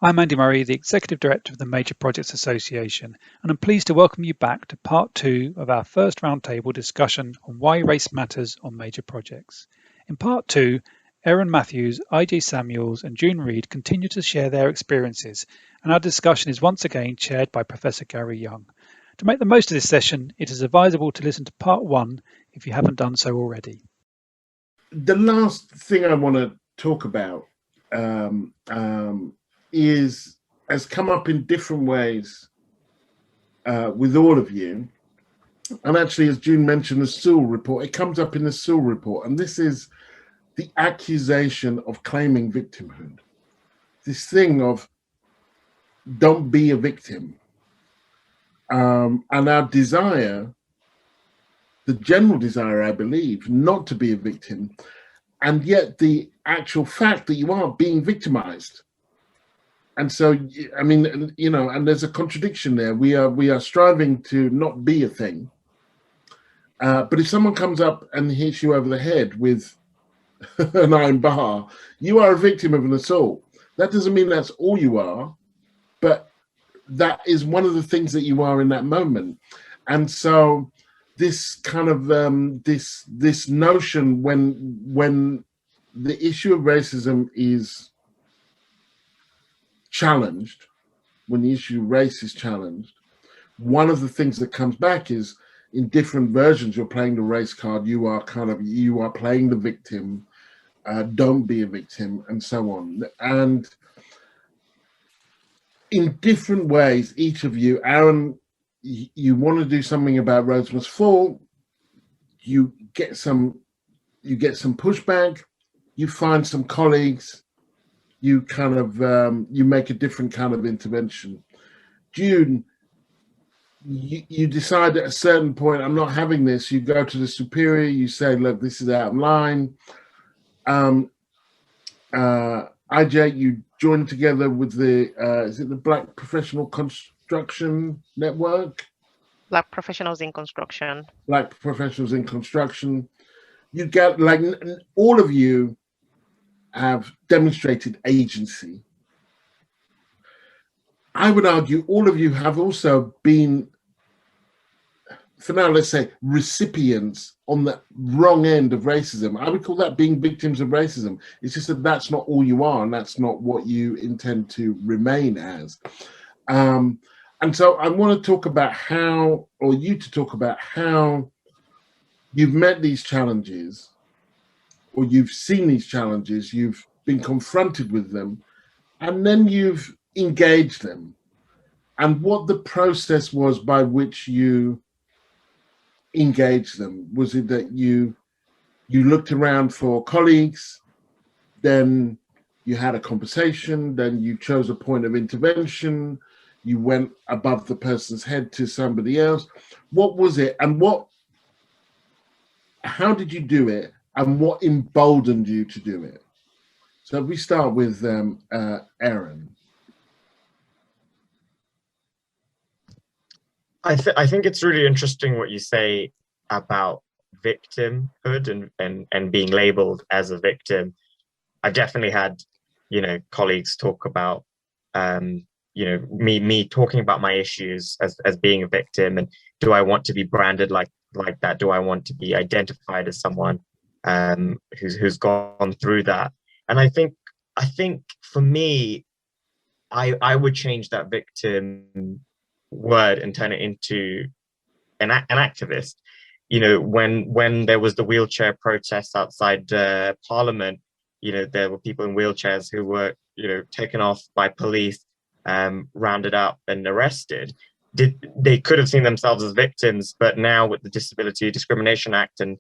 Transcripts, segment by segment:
I'm Andy Murray, the Executive Director of the Major Projects Association, and I'm pleased to welcome you back to part two of our first roundtable discussion on why race matters on major projects. In part two, Erin Matthews, IJ Samuels, and June Reed continue to share their experiences, and our discussion is once again chaired by Professor Gary Young. To make the most of this session, it is advisable to listen to part one if you haven't done so already. The last thing I want to talk about has come up in different ways with all of you. And actually, as June mentioned, the Sewell report, it comes up in the Sewell report. And this is the accusation of claiming victimhood. This thing of don't be a victim. And our desire, the general desire, I believe, not to be a victim, and yet the actual fact that you are being victimized. And so, I mean, and there's a contradiction there. We are striving to not be a thing. But if someone comes up and hits you over the head with an iron bar, you are a victim of an assault. That doesn't mean that's all you are, but that is one of the things that you are in that moment. And so this kind of this notion when the issue of racism is challenged, when the issue of race is challenged, one of the things that comes back is in different versions, you're playing the race card, you are playing the victim, don't be a victim, and so on. And in different ways, each of you, Aaron, you want to do something about Roads Must Fall, you get some pushback, you find some colleagues, you kind of you make a different kind of intervention. June, you decide at a certain point, I'm not having this. You go to the superior, you say, look, this is out of line. IJ, you join together with the is it the Black Professional Construction Network? Black Professionals in Construction. Black Professionals in Construction. You get, like, all of you have demonstrated agency. I would argue all of you have also been, for now, let's say, recipients on the wrong end of racism. I would call that being victims of racism. It's just that that's not all you are, and that's not what you intend to remain as. And so I want to talk about how you've met these challenges, or you've seen these challenges, you've been confronted with them, and then you've engaged them, and what the process was by which you engaged them. Was it that you looked around for colleagues, then you had a conversation, then you chose a point of intervention, you went above the person's head to somebody else? What was it, and how did you do it, and what emboldened you to do it? So if we start with Erin. I think it's really interesting what you say about victimhood and being labeled as a victim. I've definitely had, colleagues talk about, me talking about my issues as being a victim, and do I want to be branded like that? Do I want to be identified as someone who's gone through that? And I think for me, I would change that victim word and turn it into an activist. When there was the wheelchair protests outside Parliament, there were people in wheelchairs who were taken off by police, rounded up and arrested. They could have seen themselves as victims, but now with the Disability Discrimination Act and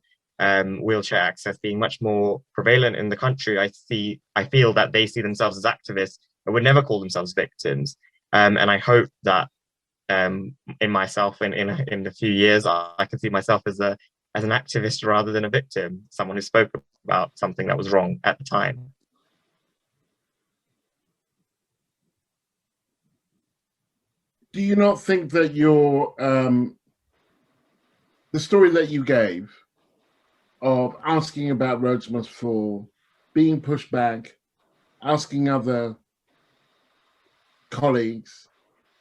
wheelchair access being much more prevalent in the country, I feel that they see themselves as activists and would never call themselves victims. And I hope that in myself in a few years, I can see myself as an activist rather than a victim, someone who spoke about something that was wrong at the time. Do you not think that the story that you gave of asking about Roads Must Fall, being pushed back, asking other colleagues,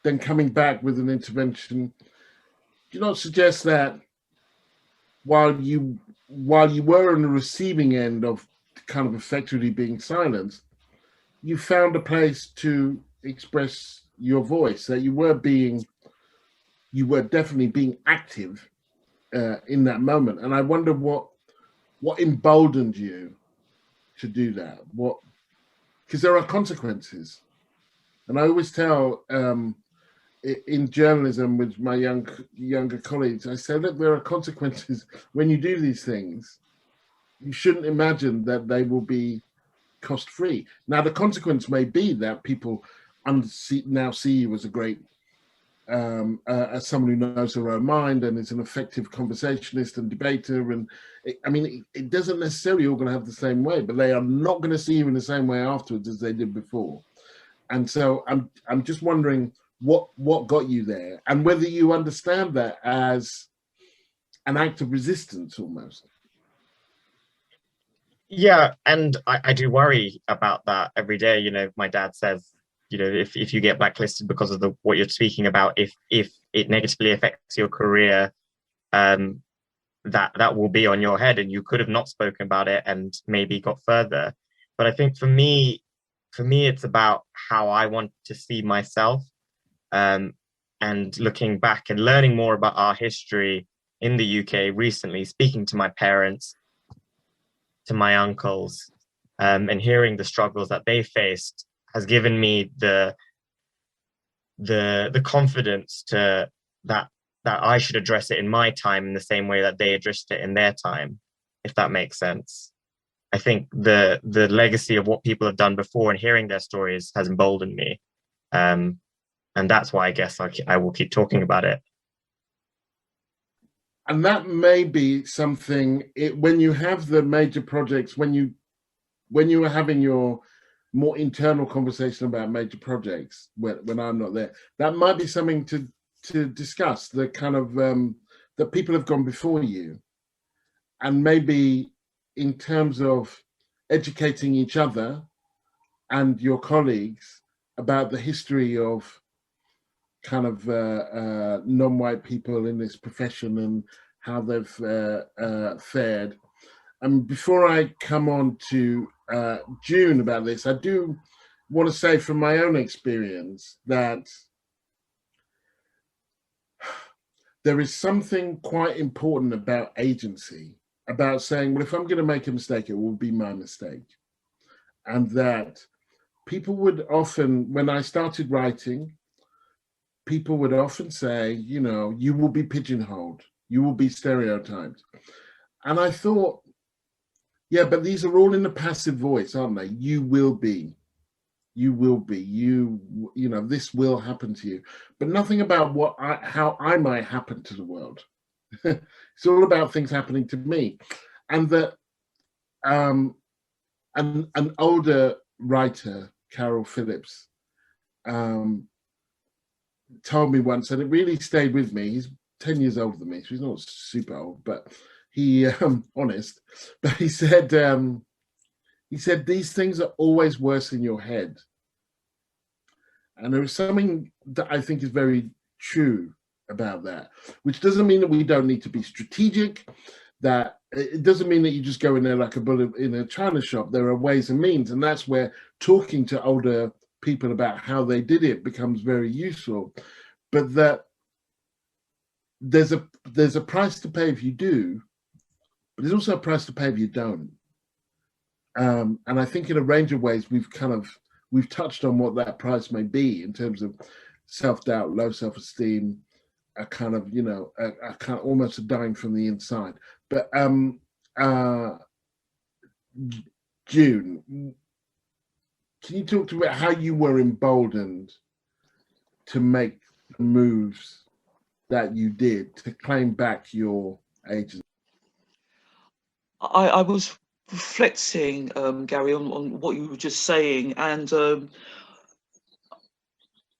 then coming back with an intervention, do you not suggest that while you were on the receiving end of kind of effectively being silenced, you found a place to express your voice, that you were definitely being active in that moment? And I wonder what emboldened you to do that. Because there are consequences, and I always tell in journalism with my younger colleagues, I say, look, there are consequences when you do these things. You shouldn't imagine that they will be cost-free. Now, the consequence may be that people now see you as a great, as someone who knows their own mind and is an effective conversationist and debater. And it doesn't necessarily all going to have the same way, but they are not going to see you in the same way afterwards as they did before. And so I'm just wondering what got you there, and whether you understand that as an act of resistance almost. Yeah, and I do worry about that every day. You know, my dad says, you know, if you get blacklisted because of what you're speaking about, if it negatively affects your career, that will be on your head, and you could have not spoken about it and maybe got further. But I think for me, it's about how I want to see myself, and looking back and learning more about our history in the UK recently, speaking to my parents, to my uncles, and hearing the struggles that they faced has given me the confidence that I should address it in my time in the same way that they addressed it in their time, if that makes sense. I think the legacy of what people have done before and hearing their stories has emboldened me. And that's why I guess I will keep talking about it. And that may be something, when you have the major projects, when you are having your more internal conversation about major projects, when I'm not there, that might be something to discuss, the kind of that people have gone before you, and maybe in terms of educating each other and your colleagues about the history of kind of non-white people in this profession and how they've fared. And before I come on to June about this, I do want to say from my own experience that there is something quite important about agency, about saying, well, if I'm going to make a mistake, it will be my mistake. And that people would often, when I started writing, people would often say, you know, you will be pigeonholed, you will be stereotyped. And I thought, yeah, but these are all in the passive voice, aren't they? You will be, you know, this will happen to you, but nothing about how I might happen to the world. It's all about things happening to me. And that an older writer, Carol Phillips, told me once, and it really stayed with me. He's 10 years older than me, so he's not super old, but he honest. But he said these things are always worse in your head. And there is something that I think is very true about that, which doesn't mean that we don't need to be strategic, that it doesn't mean that you just go in there like a bullet in a china shop. There are ways and means, and that's where talking to older people about how they did it becomes very useful. But that there's a price to pay if you do, but there's also a price to pay if you don't. And I think in a range of ways we've touched on what that price may be in terms of self-doubt, low self-esteem, a kind of, you know, a kind of almost a dying from the inside. But June, can you talk to me about how you were emboldened to make the moves that you did to claim back your agency? I was reflecting, Gary, on what you were just saying, and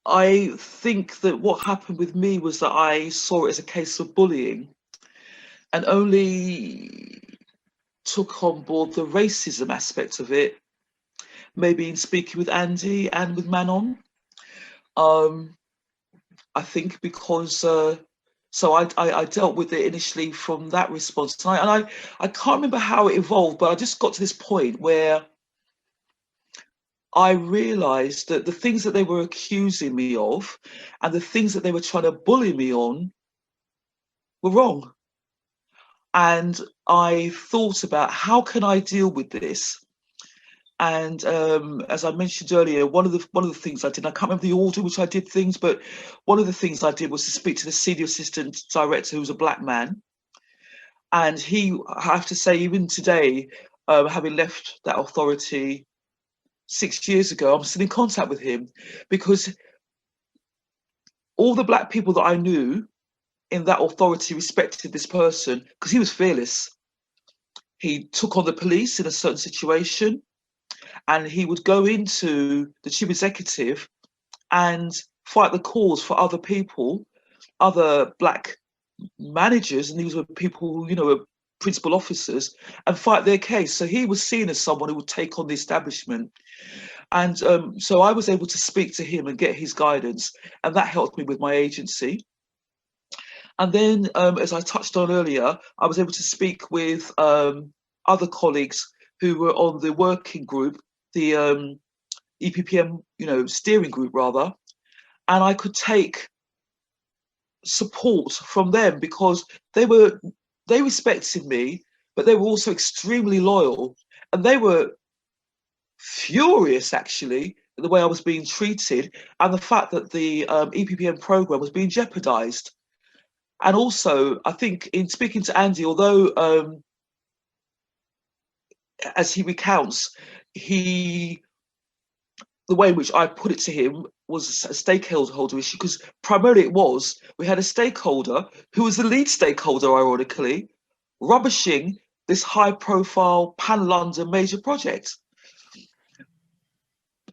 I think that what happened with me was that I saw it as a case of bullying, and only took on board the racism aspect of it, maybe in speaking with Andy and with Manon. I think because so I dealt with it initially from that response, and I can't remember how it evolved, but I just got to this point where I realised that the things that they were accusing me of and the things that they were trying to bully me on were wrong. And I thought about how can I deal with this. And as I mentioned earlier, one of the things I did, I can't remember the order which I did things, but one of the things I did was to speak to the senior assistant director, who was a black man. And he, I have to say, even today, having left that authority 6 years ago, I'm still in contact with him, because all the black people that I knew in that authority respected this person because he was fearless. He took on the police in a certain situation, and he would go into the chief executive and fight the cause for other people, other black managers, and these were people who, you know, were principal officers, and fight their case. So he was seen as someone who would take on the establishment. And so I was able to speak to him and get his guidance, and that helped me with my agency. And then, as I touched on earlier, I was able to speak with other colleagues who were on the working group, the EPPM, you know, steering group rather, and I could take support from them because they respected me, but they were also extremely loyal, and they were furious actually at the way I was being treated and the fact that the EPPM program was being jeopardized. And also, I think in speaking to Andy, although as he recounts, the way in which I put it to him was a stakeholder issue, because primarily we had a stakeholder who was the lead stakeholder, ironically, rubbishing this high-profile pan-London major project.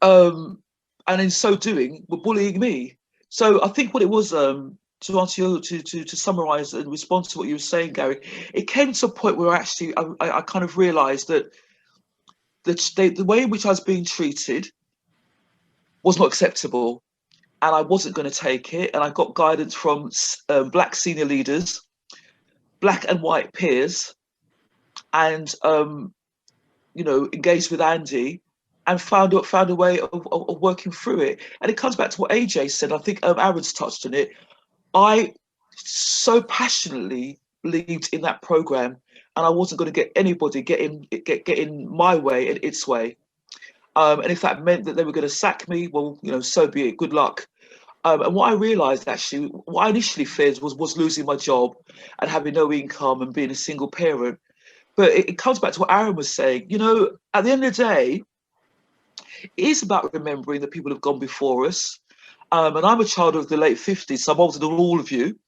And in so doing, were bullying me. So I think what it was, to answer you, to summarize and respond to what you were saying, Gary, it came to a point where actually I kind of realized that the way in which I was being treated was not acceptable, and I wasn't going to take it. And I got guidance from black senior leaders, black and white peers, and you know, engaged with Andy, and found a way of working through it. And it comes back to what AJ said. I think Aaron's touched on it. I so passionately believed in that program, and I wasn't going to get anybody get in my way and its way. And if that meant that they were going to sack me, well, you know, so be it. Good luck. And what I realised actually, what I initially feared was losing my job and having no income and being a single parent. But it comes back to what Aaron was saying. You know, at the end of the day, it is about remembering the people who have gone before us. And I'm a child of the late 50s, so I'm older than all of you.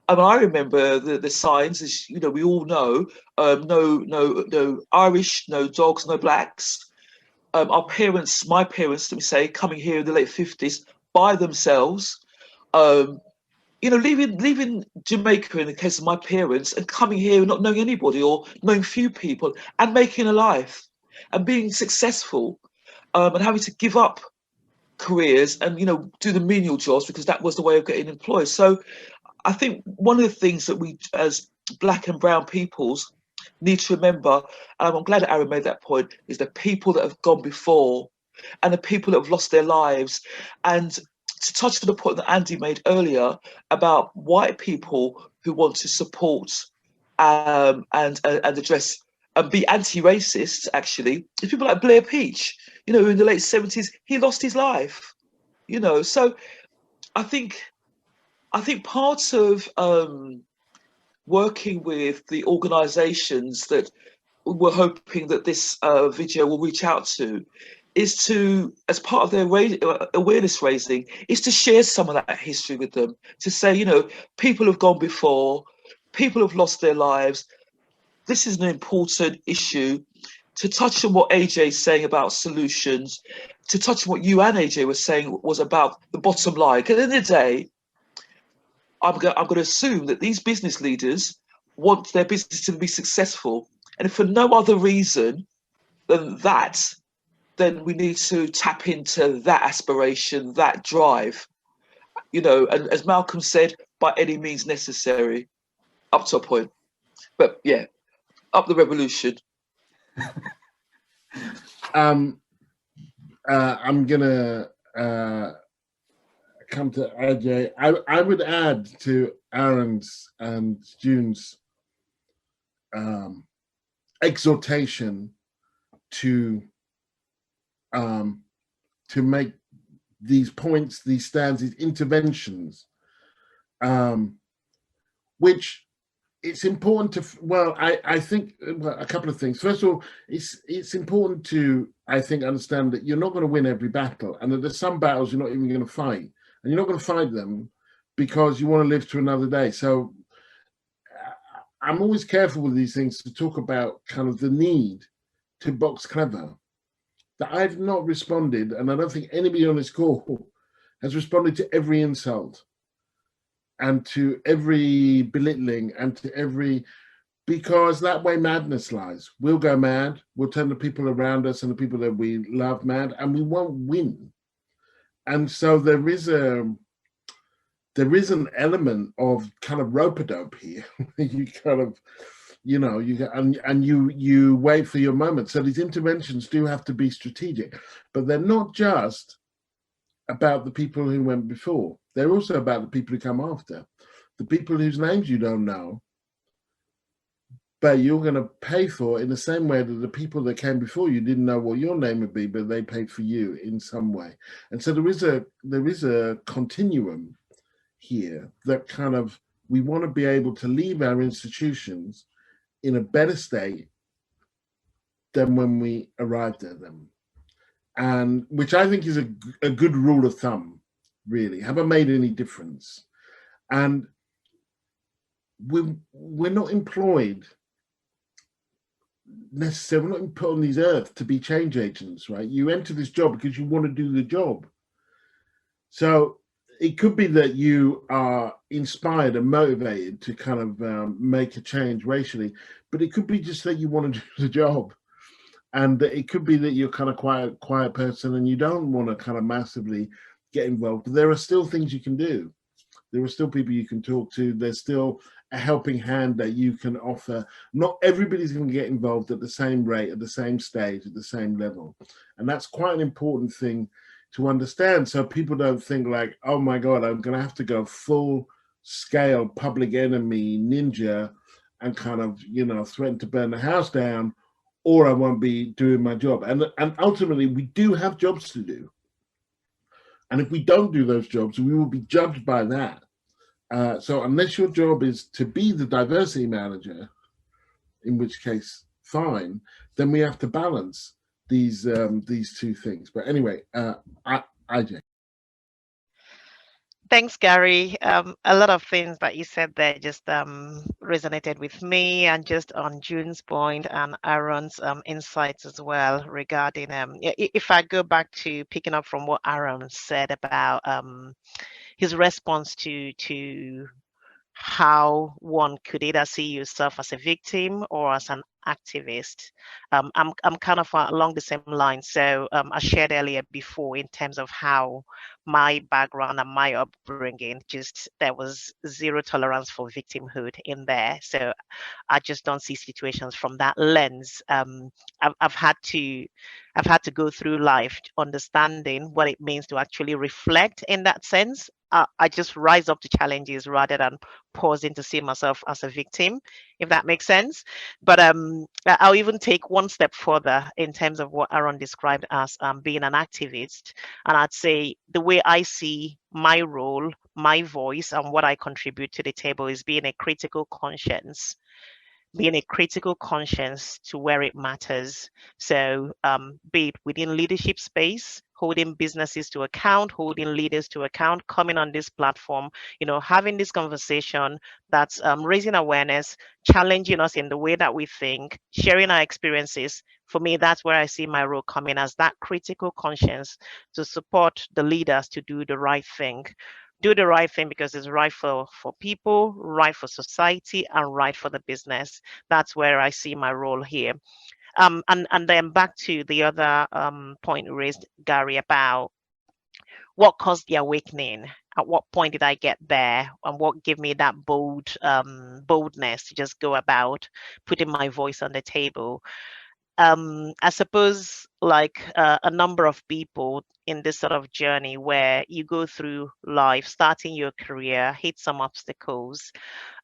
And I remember the signs, as you know, we all know, no Irish, no dogs, no blacks. Our parents, my parents, let me say, coming here in the late 50s by themselves, you know, leaving Jamaica in the case of my parents and coming here not knowing anybody or knowing few people and making a life and being successful, and having to give up careers and, you know, do the menial jobs because that was the way of getting employed. So I think one of the things that we as black and brown peoples need to remember, and I'm glad that Aaron made that point, is the people that have gone before and the people that have lost their lives. And to touch on the point that Andy made earlier about white people who want to support and address and be anti-racist, actually, is people like Blair Peach, you know, in the late 70s, he lost his life, you know. So I think part of working with the organisations that we're hoping that this video will reach out to is to, as part of their awareness raising, is to share some of that history with them, to say, you know, people have gone before, people have lost their lives. This is an important issue. To touch on what AJ is saying about solutions, to touch on what you and AJ were saying was about the bottom line. Because at the end of the day, I'm going to assume that these business leaders want their business to be successful. And if for no other reason than that, then we need to tap into that aspiration, that drive. you know, and as Malcolm said, by any means necessary, up to a point. But yeah, up the revolution. I'm gonna come to Ajay. I would add to Aaron's and June's exhortation to make these points, these stands, these interventions, which it's important to, well, I think a couple of things. First of all, it's important to, I think, understand that you're not going to win every battle, and that there's some battles you're not even going to fight, and you're not going to fight them because you want to live to another day. So I'm always careful with these things to talk about kind of the need to box clever. That I've not responded, and I don't think anybody on this call has responded to every insult and to every belittling and to every, because that way madness lies. We'll go mad, we'll turn the people around us and the people that we love mad, and we won't win. And so there is an element of kind of rope-a-dope here. You kind of, you know, you wait for your moment. So these interventions do have to be strategic, but they're not just about the people who went before. They're also about the people who come after, the people whose names you don't know, but you're going to pay for in the same way that the people that came before you didn't know what your name would be, but they paid for you in some way. And so there is a continuum here that kind of, we want to be able to leave our institutions in a better state than when we arrived at them. And which I think is a good rule of thumb, really. Haven't made any difference. And we're not employed necessarily, we're not put on this earth to be change agents, right? You enter this job because you want to do the job. So it could be that you are inspired and motivated to kind of make a change racially, but it could be just that you want to do the job. And it could be that you're kind of quiet person and you don't want to kind of massively get involved. But there are still things you can do. There are still people you can talk to. There's still a helping hand that you can offer. Not everybody's going to get involved at the same rate, at the same stage, at the same level. And that's quite an important thing to understand. So people don't think like, oh my God, I'm going to have to go full scale public enemy ninja and kind of, you know, threaten to burn the house down, or I won't be doing my job. And ultimately, we do have jobs to do. And if we don't do those jobs, we will be judged by that. So unless your job is to be the diversity manager, in which case, fine, then we have to balance these two things. But anyway, Ajay. Thanks, Gary. A lot of things that you said there just resonated with me, and just on June's point and Aaron's insights as well regarding, if I go back to picking up from what Aaron said about his response to how one could either see yourself as a victim or as an activist. I'm kind of along the same line. So I shared earlier before in terms of how my background and my upbringing, just there was zero tolerance for victimhood in there. So I just don't see situations from that lens. I've had to go through life understanding what it means to actually reflect in that sense. I just rise up to challenges rather than pausing to see myself as a victim, if that makes sense. But I'll even take one step further in terms of what Aaron described as being an activist. And I'd say the way I see my role, my voice, and what I contribute to the table is being a critical conscience. Being a critical conscience to where it matters. So be it within leadership space, holding businesses to account, holding leaders to account, coming on this platform, you know, having this conversation that's raising awareness, challenging us in the way that we think, sharing our experiences. For me, that's where I see my role coming, as that critical conscience to support the leaders to do the right thing. Do the right thing because it's right for people, right for society, and right for the business. That's where I see my role here. And then back to the other point raised, Gary, about what caused the awakening? At what point did I get there? And what gave me that boldness to just go about putting my voice on the table? I suppose like a number of people in this sort of journey where you go through life, starting your career, hit some obstacles,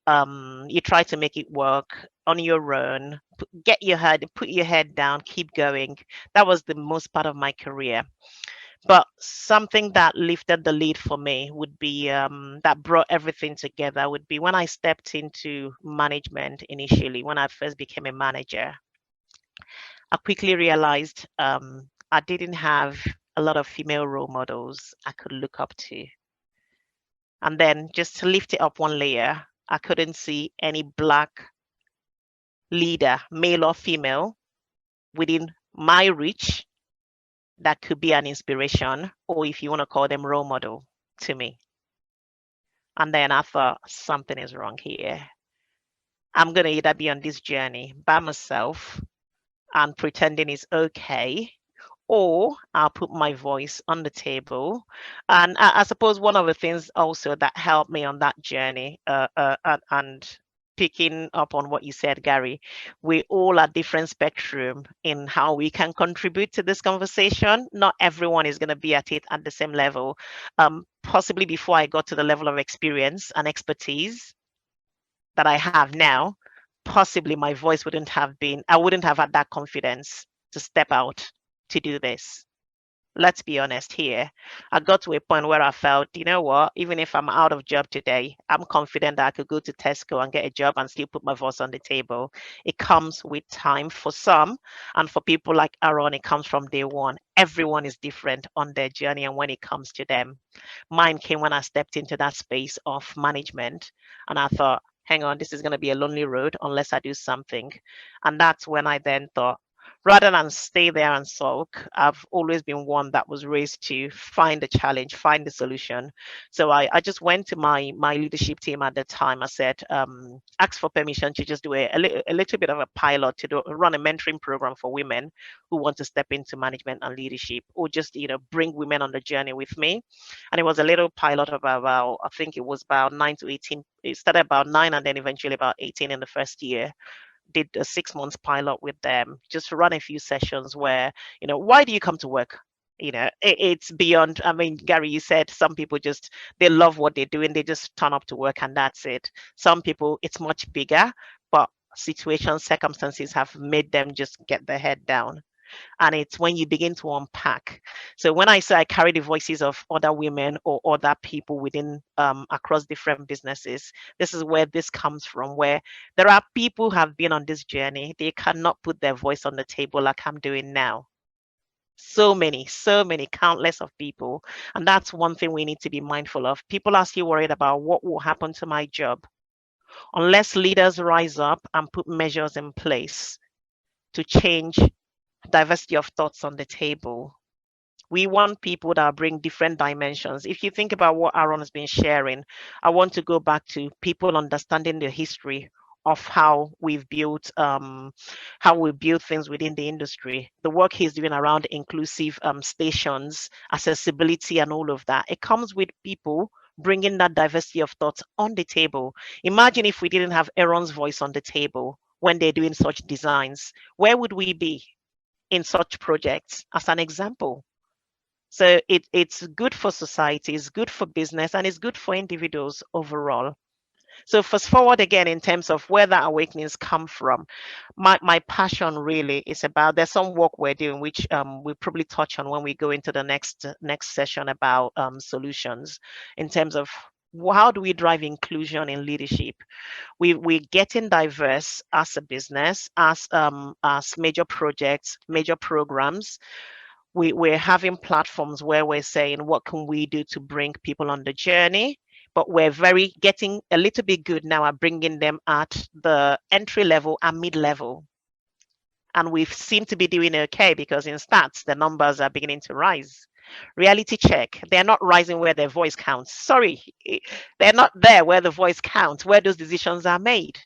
you try to make it work on your own, put your head down, keep going. That was the most part of my career. But something that lifted the lead for me would be that brought everything together would be when I stepped into management initially, when I first became a manager. I quickly realized I didn't have a lot of female role models I could look up to. And then just to lift it up one layer, I couldn't see any Black leader, male or female, within my reach that could be an inspiration, or if you want to call them role model to me. And then I thought something is wrong here. I'm going to either be on this journey by myself and pretending it's okay, or I'll put my voice on the table. And I suppose one of the things also that helped me on that journey, and picking up on what you said, Gary, we all are different spectrum in how we can contribute to this conversation. Not everyone is going to be at it at the same level. Possibly before I got to the level of experience and expertise that I have now, possibly my voice I wouldn't have had that confidence to step out to do this. Let's be honest here. I got to a point where I felt, you know what, even if I'm out of job today, I'm confident that I could go to Tesco and get a job and still put my voice on the table. It comes with time for some, and for people like Aaron, it comes from day one. Everyone is different on their journey and when it comes to them. Mine came when I stepped into that space of management, and I thought, hang on, this is going to be a lonely road unless I do something. And that's when I then thought, rather than stay there and sulk, I've always been one that was raised to find a challenge, find the solution. So I just went to my leadership team at the time. I said, ask for permission to just do a little bit of a pilot to run a mentoring program for women who want to step into management and leadership, or just, bring women on the journey with me. And it was a little pilot of about, I think it was about 9 to 18. It started about 9 and then eventually about 18 in the first year. Did a 6 months pilot with them, just to run a few sessions where, why do you come to work? It's beyond, I mean, Gary, you said some people they love what they're doing. They just turn up to work and that's it. Some people, it's much bigger, but situations, circumstances have made them just get their head down. And it's when you begin to unpack. So when I say I carry the voices of other women or other people within across different businesses, this is where this comes from, where there are people who have been on this journey. They cannot put their voice on the table like I'm doing now. So many, countless of people. And that's one thing we need to be mindful of. People are still worried about what will happen to my job. Unless leaders rise up and put measures in place to change diversity of thoughts on the table. We want people that bring different dimensions. If you think about what Aaron has been sharing, I want to go back to people understanding the history of how we've built things within the industry. The work he's doing around inclusive stations, accessibility, and all of that. It comes with people bringing that diversity of thoughts on the table. Imagine if we didn't have Aaron's voice on the table when they're doing such designs. Where would we be in such projects, as an example? So it's good for society, it's good for business, and it's good for individuals overall. So fast forward again in terms of where that awakenings come from. My passion really is about, there's some work we're doing, which we'll probably touch on when we go into the next session about solutions in terms of how do we drive inclusion in leadership. We're getting diverse as a business, as major projects, major programs. We're having platforms where we're saying, what can we do to bring people on the journey? But we're getting a little bit good now at bringing them at the entry level and mid level. And we seem to be doing okay because in stats, the numbers are beginning to rise. Reality check, they're not rising where their voice counts. Sorry, they're not there where the voice counts, where those decisions are made.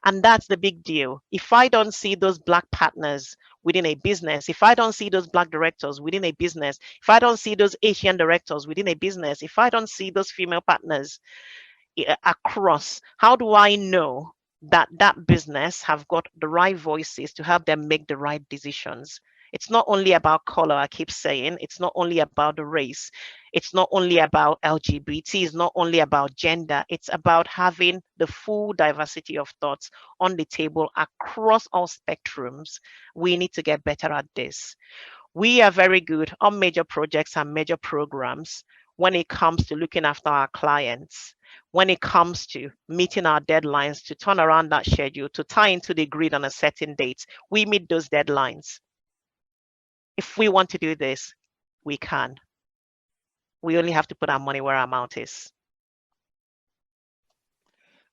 And that's the big deal. If I don't see those Black partners within a business, if I don't see those Black directors within a business, if I don't see those Asian directors within a business, if I don't see those female partners across, how do I know that that business have got the right voices to help them make the right decisions? It's not only about color, I keep saying. It's not only about the race. It's not only about LGBT. It's not only about gender. It's about having the full diversity of thoughts on the table across all spectrums. We need to get better at this. We are very good on major projects and major programs when it comes to looking after our clients, when it comes to meeting our deadlines, to turn around that schedule, to tie into the grid on a certain date. We meet those deadlines. If we want to do this, we can. We only have to put our money where our mouth is.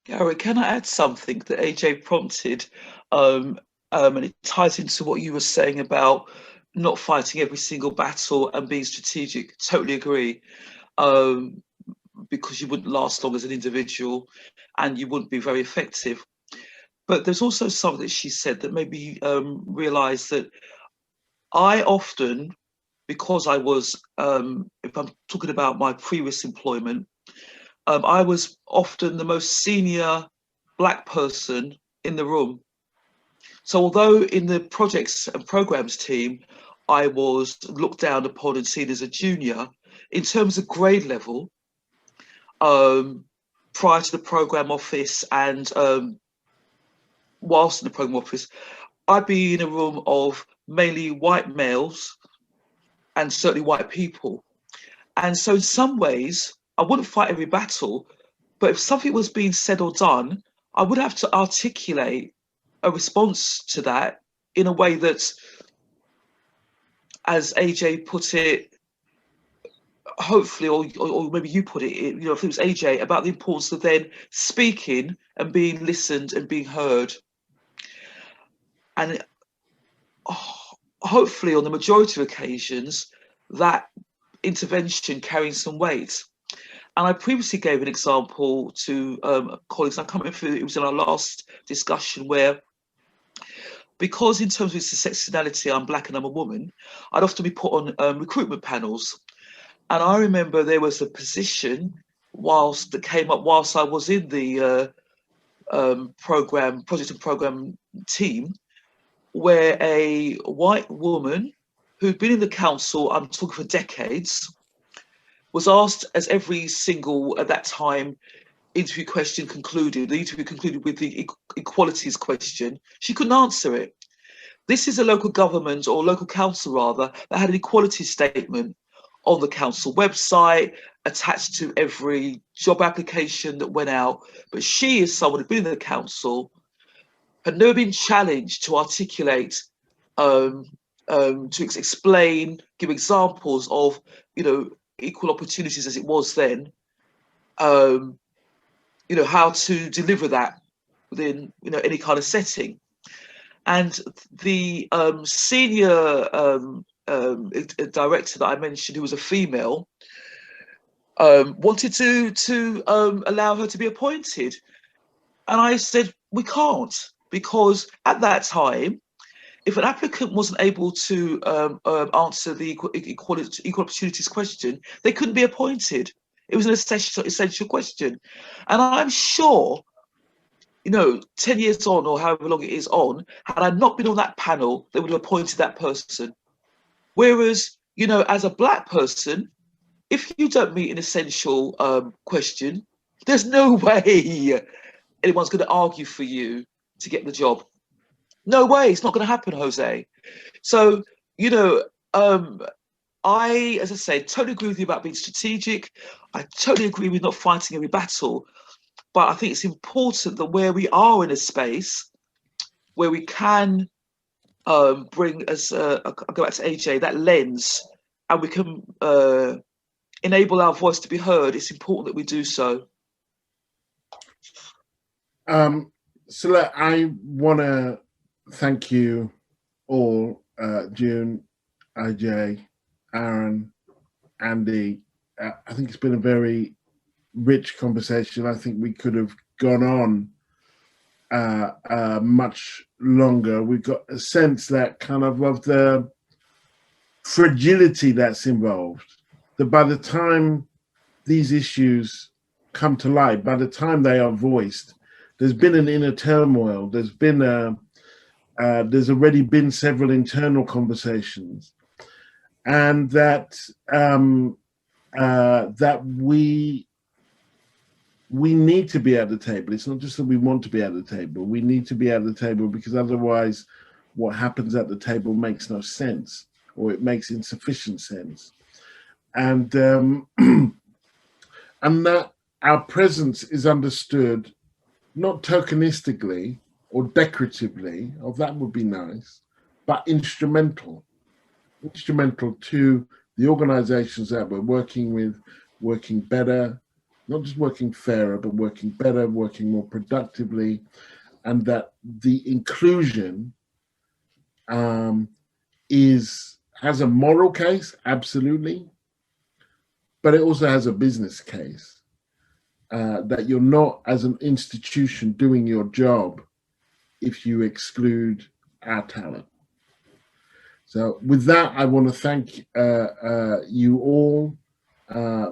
Gary, can I add something that AJ prompted? And it ties into what you were saying about not fighting every single battle and being strategic. Totally agree. Because you wouldn't last long as an individual and you wouldn't be very effective. But there's also something that she said that made me realize that I often, because I was, if I'm talking about my previous employment, I was often the most senior Black person in the room. So although in the projects and programs team, I was looked down upon and seen as a junior, in terms of grade level, prior to the program office and whilst in the program office, I'd be in a room of mainly white males and certainly white people. And so in some ways, I wouldn't fight every battle, but if something was being said or done, I would have to articulate a response to that in a way that, as AJ put it, hopefully, or maybe you put it, you know, if it was AJ, about the importance of then speaking and being listened and being heard. And hopefully on the majority of occasions, that intervention carrying some weight. And I previously gave an example to colleagues, I can't remember if it was in our last discussion, where because in terms of intersectionality, I'm Black and I'm a woman, I'd often be put on recruitment panels. And I remember there was a position that came up whilst I was in the project and program team, where a white woman who'd been in the council, I'm talking for decades, was asked as every single, at that time, interview question concluded. The interview concluded with the equalities question. She couldn't answer it. This is a local government, or local council rather, that had an equality statement on the council website, attached to every job application that went out. But she, as someone who'd been in the council, had never been challenged to articulate, to explain, give examples of, you know, equal opportunities as it was then, you know, how to deliver that within, you know, any kind of setting. And the senior director that I mentioned, who was a female, wanted to allow her to be appointed. And I said, we can't, because at that time, if an applicant wasn't able to answer the equal opportunities question, they couldn't be appointed. It was an essential question. And I'm sure, you know, 10 years on, or however long it is on, had I not been on that panel, they would have appointed that person. Whereas, you know, as a Black person, if you don't meet an essential question, there's no way anyone's going to argue for you to get the job. No way, it's not going to happen, Jose. So, you know, I, as I said, totally agree with you about being strategic. I totally agree with not fighting every battle. But I think it's important that where we are in a space where we can bring, as I'll go back to AJ, that lens, and we can enable our voice to be heard, it's important that we do so. So I want to thank you all, June, AJ, Aaron, Andy. I think it's been a very rich conversation. I think we could have gone on much longer. We've got a sense that kind of the fragility that's involved, that by the time these issues come to light, by the time they are voiced, there's been an inner turmoil, there's already been several internal conversations, and that that we need to be at the table. It's not just that we want to be at the table, we need to be at the table, because otherwise what happens at the table makes no sense, or it makes insufficient sense. And and that our presence is understood not tokenistically or decoratively, oh, that would be nice, but instrumental to the organizations that we're working with, working better, not just working fairer, but working better, working more productively, and that the inclusion has a moral case, absolutely, but it also has a business case. That you're not, as an institution, doing your job if you exclude our talent. So with that, I want to thank you all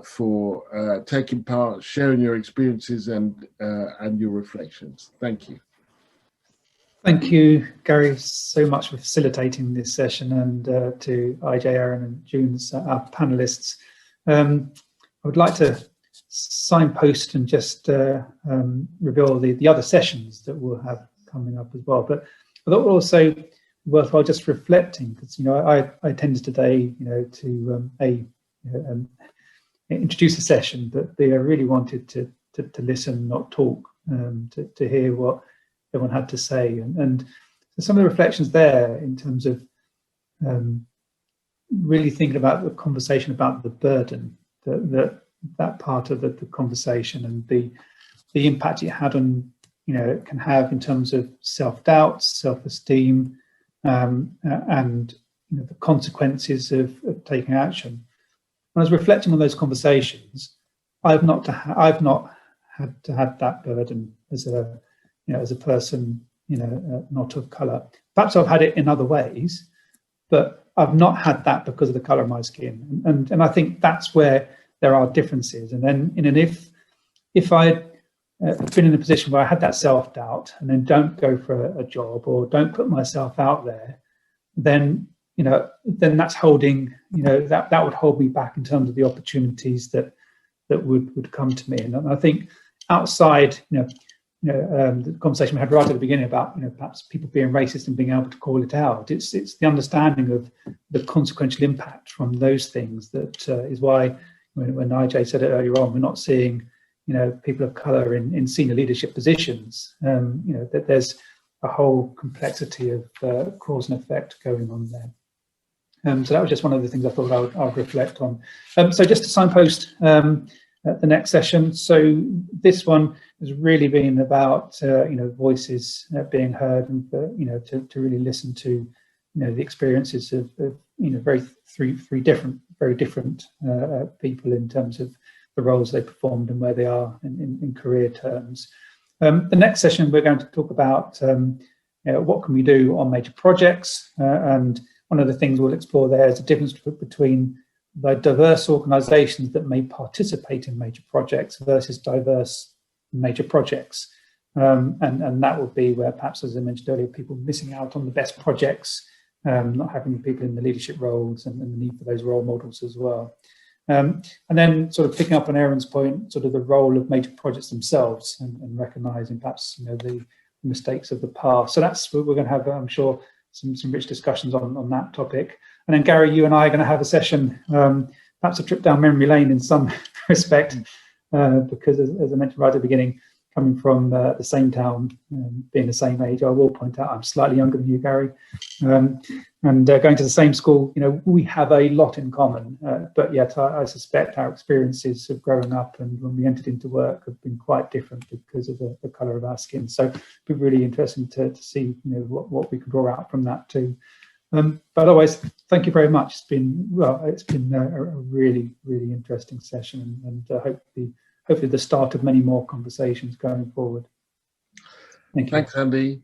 for taking part, sharing your experiences and your reflections. Thank you. Thank you, Gary, so much for facilitating this session, and to IJ, Aaron and June, our panelists. I would like to signpost and just reveal the other sessions that we'll have coming up as well. But I thought also worthwhile just reflecting, because I attended today, to introduce a session, but I really wanted to listen, not talk, to hear what everyone had to say, and some of the reflections there in terms of really thinking about the conversation about the burden that part of the conversation, and the impact it had on, it can have in terms of self-doubt, self-esteem, and the consequences of taking action. When I was reflecting on those conversations, I've not had to have that burden as a person, not of colour. Perhaps I've had it in other ways, but I've not had that because of the colour of my skin. And I think that's where there are differences. And then, if I'd been in a position where I had that self-doubt and then don't go for a job or don't put myself out there, then that's holding, that would hold me back in terms of the opportunities that would come to me. And I think outside, the conversation we had right at the beginning about, perhaps people being racist and being able to call it out, it's the understanding of the consequential impact from those things that is why, when IJ said it earlier on, we're not seeing, people of colour in senior leadership positions. That there's a whole complexity of cause and effect going on there. So that was just one of the things I thought I would reflect on. So just to signpost the next session. So this one has really been about voices being heard, and to really listen to the experiences of three different people in terms of the roles they performed and where they are in career terms. The next session we're going to talk about what can we do on major projects, and one of the things we'll explore there is the difference between the diverse organisations that may participate in major projects versus diverse major projects. And that would be where, perhaps, as I mentioned earlier, people missing out on the best projects, not having people in the leadership roles, and the need for those role models as well. And then sort of picking up on Aaron's point, sort of the role of major projects themselves, and recognising perhaps the mistakes of the past. So that's what we're going to have, I'm sure, some rich discussions on that topic. And then Gary, you and I are going to have a session, perhaps a trip down memory lane in some respect, because as I mentioned right at the beginning, coming from the same town, being the same age, I will point out I'm slightly younger than you, Gary, and going to the same school. We have a lot in common, but yet I suspect our experiences of growing up and when we entered into work have been quite different because of the colour of our skin. So it'd be really interesting to see what we can draw out from that too. But otherwise, thank you very much. It's been a really, really interesting session, and hopefully the start of many more conversations going forward. Thank you. Thanks, Andy.